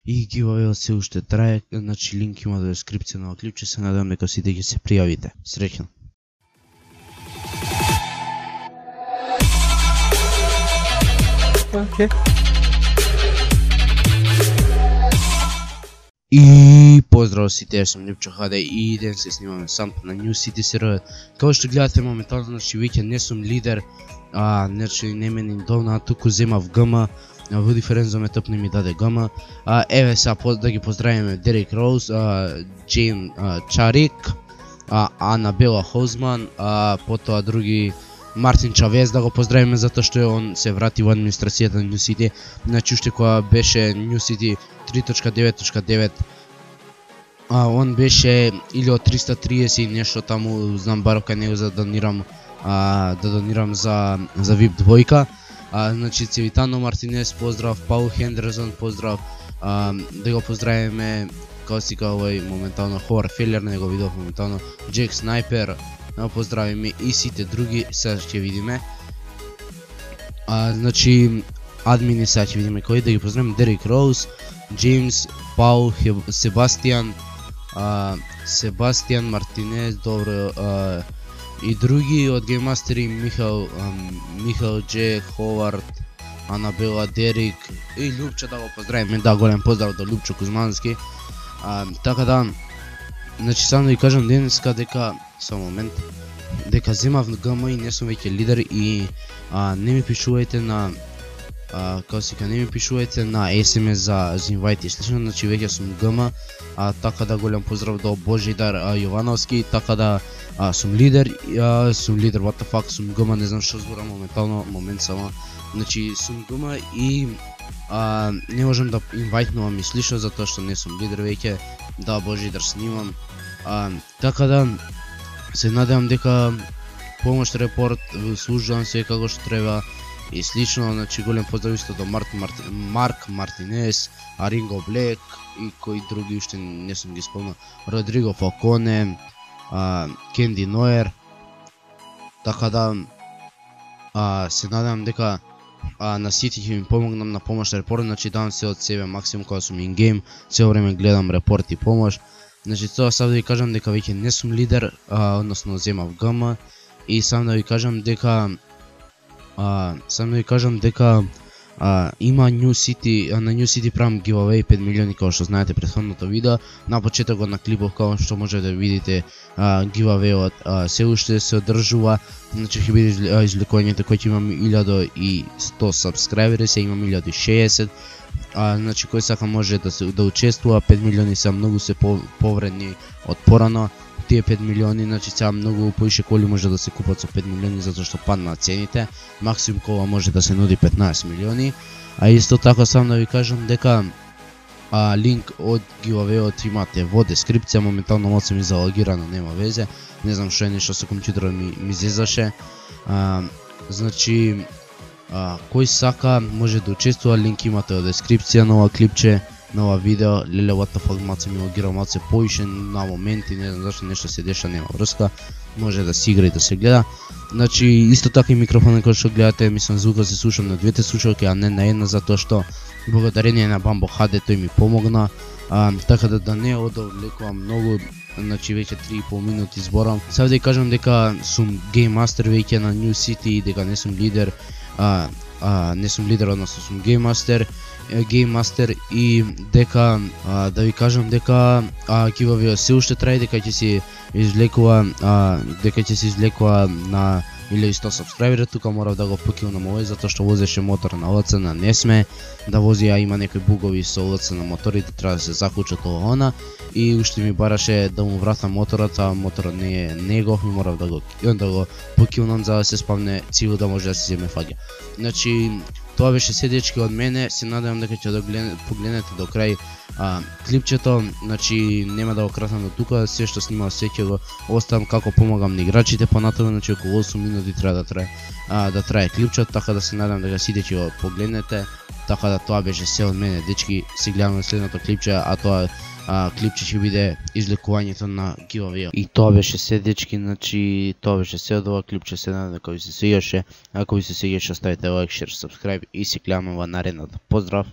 И giveaway се уште трае, значи линк има до дескрипција на ова клипче, се надевам дека сите ќе се пријавите. Среќно. Okay. И поздрав сите, јас сум Липчо HD и ден се снимаме сам на New City серверот. Како што гледате моментално, значи веќе не сум лидер, значи не ме ни довна, туку земав ГМ, Води Ферензо ме топне ми даде ГМ. Еве сега да ги поздравиме Дерек Роуз, Джейн Чарик, Анабела Хозман, потоа други Мартин Чавез да го поздравиме затоа што он се врати во администрацијата на New City. Значи уште кога беше New City 3.9.9, он беше или од 330 и нешто таму, знам баро кај него за да донирам за VIP двојка. Значи Цивитано Мартинес поздрав, Паул Хендерсон поздрав, да го поздравиме како си овој моментално Ховар Фелер, не го видов моментално, Джек Снайпер, да поздравиме и сите други, сега ќе видиме. Значи админи сега ќе видиме кои, да ги поздравиме Дерек Роуз, Джеймс, Паул, Себастијан, Мартинес, добро, и други од гейммастери, Михаил Дж, Ховард, Анабела, Дерик и Лјупчо, да го поздравиме, да, голем поздрав до Лјупчо Кузмански. Така да, значи само да ви кажам денеска дека, само момент, дека земав ГМ и не сум веќе лидер и не ми пишувајте на не ми пишувајте на SMS за инвайт и слично, значи веќе сум ГМ, така да голем поздрав до Божидар Јовановски, така да сум лидер, what the fuck, сум ГМ, не знам што зборам моментално, момент само, значи сум ГМ и не можам да инвайтнувам и слично затоа што не сум лидер веќе, да Божидар снимам, така да се надевам дека помош репорт, служувам се како што треба и слично, значи голем поздрав исто до Марк Мартинес, Ринго Блек и кои други уште не сум ги спомнал, Родриго Фалконе, Кенди Ноер, така да се надевам дека на сите ќе ми помогнам на помош репорт, значи давам се од себе максимум кога сум ингейм, цело време гледам репорт и помош. Значи тоа сам да ви кажам дека веќе не сум лидер, односно земав ГМ и сам да ви кажам дека има New City, на New City правам giveaway 5 милиони, како што знаете претходното видео. На почетокот на клипов, како што можете да видите, giveaway се уште се одржува, значи ќе биде извлекувањето кој ќе имам 1100 сабскрајбери, се имам 1060. Значи кој сака може да учествува, 5 милиони се многу се повредни од порано. Тие 5 милиони, значи сега многу поише коли може да се купат со 5 милиони затоа што паднаа цените. Максимум кола може да се нуди 15 милиони. Исто така сам да ви кажам дека линк од giveaway-от имате во дескрипција, моментално моци ми залагирано, нема везе. Не знам што е нешто со компјутерот ми зезаше. Значи кој сака може да учествува, линк имате во дескрипција на ова клипче, на ова видео. Леле, what the fuck, маце ми логира, маце поише на моменти, не знам зашто нешто се деша, нема врска, може да се игра и да се гледа. Значи исто така и микрофонот кој што гледате, мислам звукот се слушам на двете слушалки, а не на една, затоа што благодарение на Bambo HD тој ми помогна, така да не одовлекувам многу, значи веќе 3,5 минути зборам. Сега да кажам дека сум гейммастер веќе на New City и дека не сум лидер, односно сум гейммастер и дека да ви кажам дека giveaway се уште трае, дека ќе се извлекува на 1100 сабскрајбери. Тука морав да го покилнам овој затоа што возеше мотор на ЛЦ, не сме да вози, има некои бугови со ЛЦ на моторите, треба да се заклучат она и уште ми бараше да му вратам моторот, а моторот не е готов, морав да го покилнам за да се спавне цивил да може да се земе фаќа. Значи тоа беше се дечки од мене, се надевам дека ќе погледнете до крај клипчето, значи нема да го кратам до тука, се што снимав се ќе го оставам како помагам на играчите понатаму, значи околу 8 минути треба да трае клипчето, така да се надевам дека сите ќе го погледнете. Така да тоа беше се од мене дечки, се гледаме следното клипче, а тоа клипче ќе биде извлекувањето на giveaway. И тоа беше се дечки, значи тоа беше се од ова клипче, се надевам дека ви се свиѓаше. Ако ви се свиѓаше, ставите лайк, шер, сабскрајб и се гледаме во наредното. Поздрав!